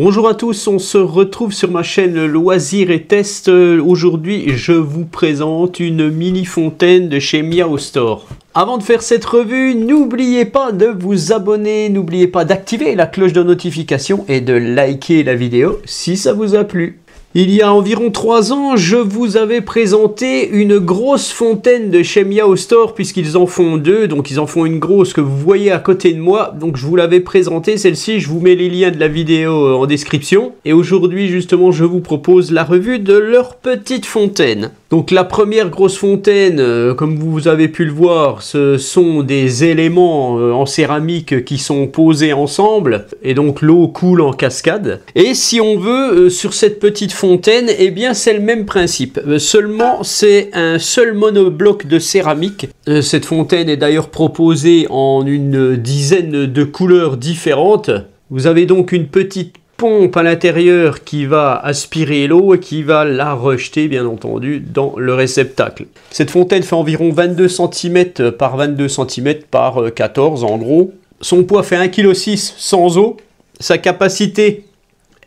Bonjour à tous, on se retrouve sur ma chaîne Loisirs et Tests. Aujourd'hui, je vous présente une mini fontaine de chez Miao Store. Avant de faire cette revue, n'oubliez pas de vous abonner, n'oubliez pas d'activer la cloche de notification et de liker la vidéo si ça vous a plu. Il y a environ 3 ans, je vous avais présenté une grosse fontaine de chez Miao Store, puisqu'ils en font 2, donc ils en font une grosse que vous voyez à côté de moi. Donc je vous l'avais présentée, celle-ci, je vous mets les liens de la vidéo en description. Et aujourd'hui, justement, je vous propose la revue de leur petite fontaine. Donc la première grosse fontaine, comme vous avez pu le voir, ce sont des éléments en céramique qui sont posés ensemble, et donc l'eau coule en cascade. Et si on veut, sur cette petite fontaine, eh bien c'est le même principe, seulement c'est un seul monobloc de céramique. Cette fontaine est d'ailleurs proposée en une dizaine de couleurs différentes. Vous avez donc une petite pompe à l'intérieur qui va aspirer l'eau et qui va la rejeter bien entendu dans le réceptacle. Cette fontaine fait environ 22 cm par 22 cm par 14 en gros. Son poids fait 1,6 kg sans eau. Sa capacité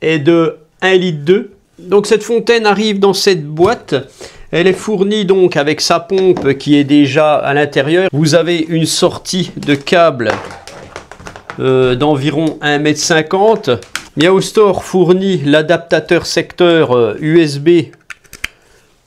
est de 1,2 litre. Donc cette fontaine arrive dans cette boîte. Elle est fournie donc avec sa pompe qui est déjà à l'intérieur. Vous avez une sortie de câble d'environ 1,50 m. Miao Store fournit l'adaptateur secteur USB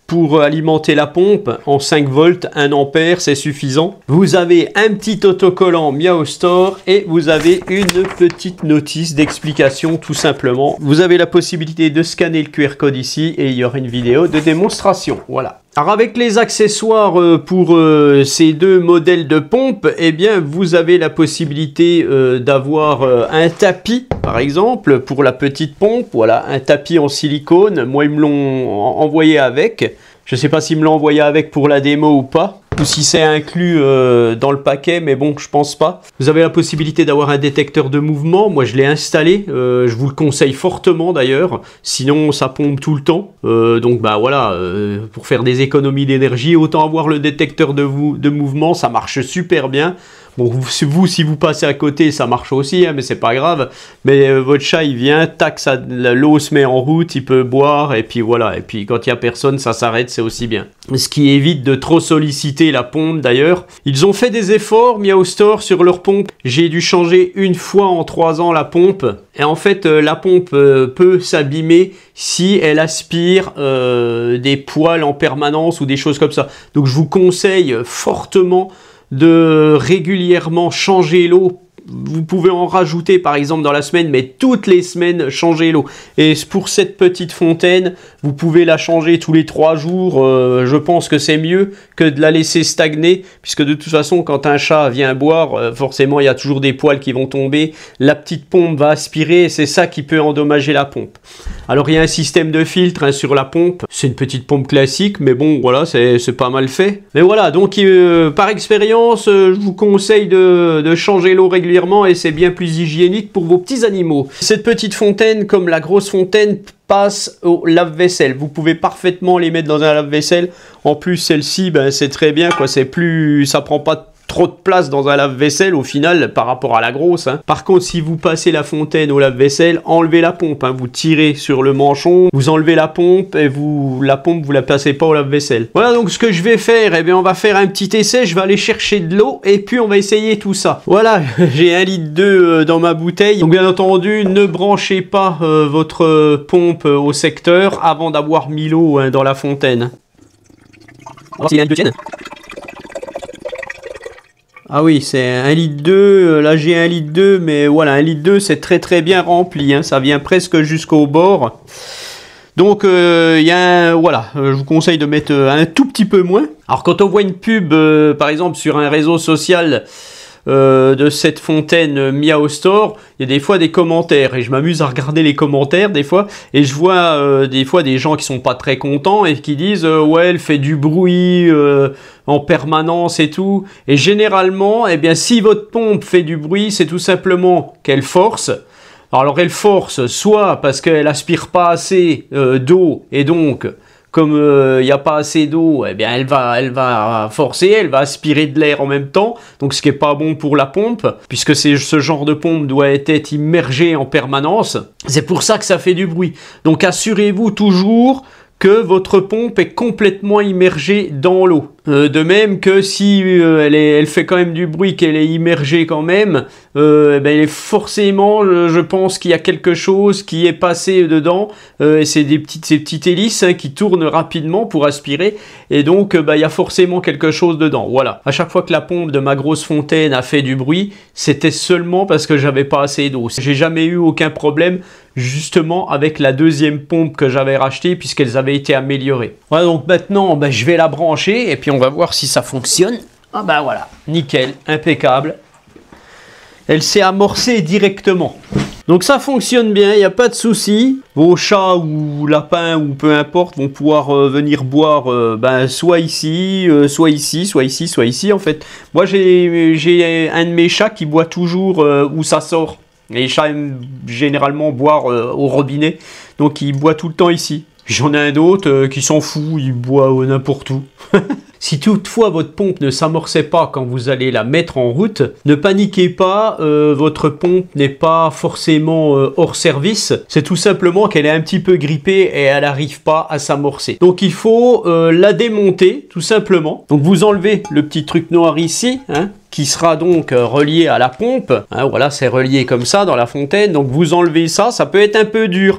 pour alimenter la pompe en 5 volts, 1 ampère, c'est suffisant. Vous avez un petit autocollant Miao Store et vous avez une petite notice d'explication tout simplement. Vous avez la possibilité de scanner le QR code ici et il y aura une vidéo de démonstration. Voilà. Alors avec les accessoires pour ces deux modèles de pompe, eh bien vous avez la possibilité d'avoir un tapis par exemple pour la petite pompe. Voilà, un tapis en silicone. Moi ils me l'ont envoyé avec. Je ne sais pas s'ils me l'ont envoyé avec pour la démo ou pas, ou si c'est inclus dans le paquet, mais bon, je pense pas. Vous avez la possibilité d'avoir un détecteur de mouvement. Moi, je l'ai installé. Je vous le conseille fortement d'ailleurs. Sinon, ça pompe tout le temps. Donc, bah voilà, pour faire des économies d'énergie, autant avoir le détecteur de mouvement. Ça marche super bien. Bon, vous, si vous passez à côté, ça marche aussi, hein, mais c'est pas grave. Mais votre chat, il vient, tac, l'eau se met en route, il peut boire, et puis voilà. Et puis quand il y a personne, ça s'arrête, c'est aussi bien. Ce qui évite de trop solliciter la pompe d'ailleurs. Ils ont fait des efforts, Miao Store, sur leur pompe. J'ai dû changer une fois en 3 ans la pompe. Et en fait, la pompe peut s'abîmer si elle aspire des poils en permanence ou des choses comme ça. Donc je vous conseille fortement de régulièrement changer l'eau. Vous pouvez en rajouter par exemple dans la semaine, mais toutes les semaines changer l'eau. Et pour cette petite fontaine, vous pouvez la changer tous les 3 jours. Je pense que c'est mieux que de la laisser stagner, puisque de toute façon quand un chat vient boire, forcément il y a toujours des poils qui vont tomber. La petite pompe va aspirer et c'est ça qui peut endommager la pompe. Alors il y a un système de filtre hein, sur la pompe. C'est une petite pompe classique, mais bon voilà, c'est pas mal fait. Mais voilà, donc par expérience, je vous conseille de changer l'eau régulièrement et c'est bien plus hygiénique pour vos petits animaux. Cette petite fontaine, comme la grosse fontaine, passe au lave-vaisselle. Vous pouvez parfaitement les mettre dans un lave-vaisselle. En plus, celle-ci, ben, c'est très bien, quoi. C'est plus, ça prend pas trop de place dans un lave-vaisselle au final par rapport à la grosse. Hein. Par contre, si vous passez la fontaine au lave-vaisselle, enlevez la pompe. Hein. Vous tirez sur le manchon, vous enlevez la pompe et la pompe, vous la passez pas au lave-vaisselle. Voilà donc ce que je vais faire. Eh bien, on va faire un petit essai. Je vais aller chercher de l'eau et puis on va essayer tout ça. Voilà, j'ai 1,2 litre dans ma bouteille. Donc bien entendu, ne branchez pas votre pompe au secteur avant d'avoir mis l'eau hein, dans la fontaine. Alors, s'il y a une deuxième. Ah oui, c'est 1,2 litre, là j'ai 1,2 litre, mais voilà, 1,2 litre c'est très bien rempli, hein, ça vient presque jusqu'au bord. Donc, voilà, je vous conseille de mettre un tout petit peu moins. Alors quand on voit une pub, par exemple sur un réseau social, de cette fontaine Miao Store, il y a des fois des commentaires et je m'amuse à regarder les commentaires des fois et je vois des fois des gens qui sont pas très contents et qui disent ouais elle fait du bruit en permanence et tout, et généralement eh bien si votre pompe fait du bruit c'est tout simplement qu'elle force. Alors elle force soit parce qu'elle aspire pas assez d'eau et donc comme il n'y a pas assez d'eau, eh bien elle va forcer, elle va aspirer de l'air en même temps, donc ce qui n'est pas bon pour la pompe, puisque ce genre de pompe doit être immergé en permanence. C'est pour ça que ça fait du bruit. Donc assurez-vous toujours que votre pompe est complètement immergée dans l'eau. De même que si elle fait quand même du bruit, qu'elle est immergée quand même, elle est forcément, je pense qu'il y a quelque chose qui est passé dedans, et c'est ces petites hélices qui tournent rapidement pour aspirer, et donc il y a forcément quelque chose dedans. Voilà. À chaque fois que la pompe de ma grosse fontaine a fait du bruit, c'était seulement parce que j'avais pas assez d'eau. J'ai jamais eu aucun problème justement avec la deuxième pompe que j'avais rachetée puisqu'elles avaient été améliorées. Voilà, donc maintenant je vais la brancher et puis on va voir si ça fonctionne. Ah ben voilà, nickel, impeccable. Elle s'est amorcée directement. Donc ça fonctionne bien, il n'y a pas de souci. Vos chats ou lapins ou peu importe vont pouvoir venir boire soit ici, soit ici, soit ici, soit ici en fait. Moi j'ai un de mes chats qui boit toujours où ça sort. Les chats aiment généralement boire au robinet, donc il boit tout le temps ici. J'en ai un autre qui s'en fout, il boit n'importe où. Si toutefois votre pompe ne s'amorçait pas quand vous allez la mettre en route, ne paniquez pas, votre pompe n'est pas forcément hors service. C'est tout simplement qu'elle est un petit peu grippée et elle n'arrive pas à s'amorcer. Donc il faut la démonter tout simplement. Donc vous enlevez le petit truc noir ici, hein, qui sera donc relié à la pompe. Hein, voilà, c'est relié comme ça dans la fontaine. Donc vous enlevez ça, ça peut être un peu dur.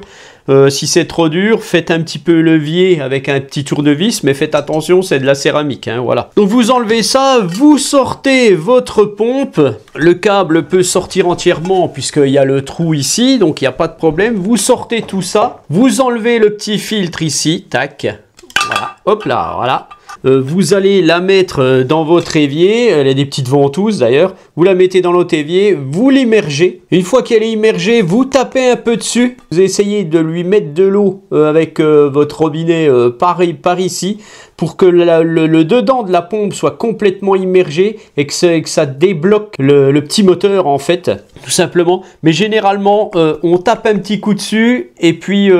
Si c'est trop dur, faites un petit peu levier avec un petit tournevis, mais faites attention, c'est de la céramique, hein, voilà. Donc vous enlevez ça, vous sortez votre pompe, le câble peut sortir entièrement puisqu'il y a le trou ici, donc il n'y a pas de problème. Vous sortez tout ça, vous enlevez le petit filtre ici, tac, voilà, hop là, voilà. Vous allez la mettre dans votre évier, elle a des petites ventouses d'ailleurs, vous la mettez dans l'autre évier, vous l'immergez. Une fois qu'elle est immergée, vous tapez un peu dessus, vous essayez de lui mettre de l'eau avec votre robinet par ici, pour que le dedans de la pompe soit complètement immergé et que ça débloque le petit moteur en fait, tout simplement. Mais généralement, on tape un petit coup dessus et puis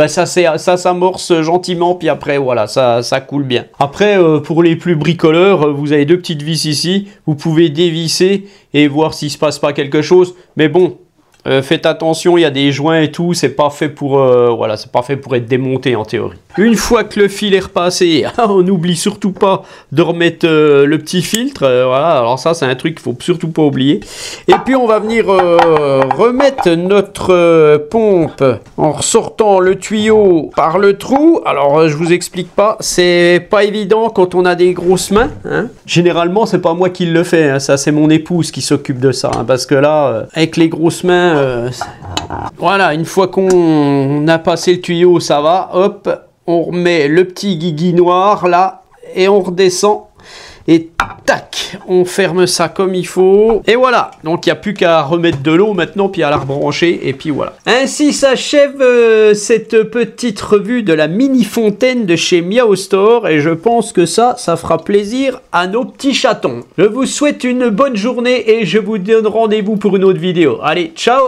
ça s'amorce gentiment, puis après voilà, ça coule bien. Après, pour les plus bricoleurs, vous avez deux petites vis ici, vous pouvez dévisser et voir s'il se passe pas quelque chose. Mais bon, faites attention, il y a des joints et tout, c'est pas fait pour voilà, c'est pas fait pour être démonté en théorie. Une fois que le fil est repassé, on n'oublie surtout pas de remettre le petit filtre. Voilà, alors ça c'est un truc qu'il faut surtout pas oublier. Et puis on va venir remettre notre pompe en ressortant le tuyau par le trou. Alors je vous explique pas, c'est pas évident quand on a des grosses mains, hein. Généralement c'est pas moi qui le fais, hein. Ça c'est mon épouse qui s'occupe de ça, hein, parce que là avec les grosses mains voilà, une fois qu'on a passé le tuyau, ça va, hop, on remet le petit guigui noir là et on redescend et tac, on ferme ça comme il faut et voilà. Donc il n'y a plus qu'à remettre de l'eau maintenant puis à la rebrancher et puis voilà. Ainsi s'achève cette petite revue de la mini fontaine de chez Miao Store et je pense que ça fera plaisir à nos petits chatons. Je vous souhaite une bonne journée et je vous donne rendez-vous pour une autre vidéo. Allez, ciao!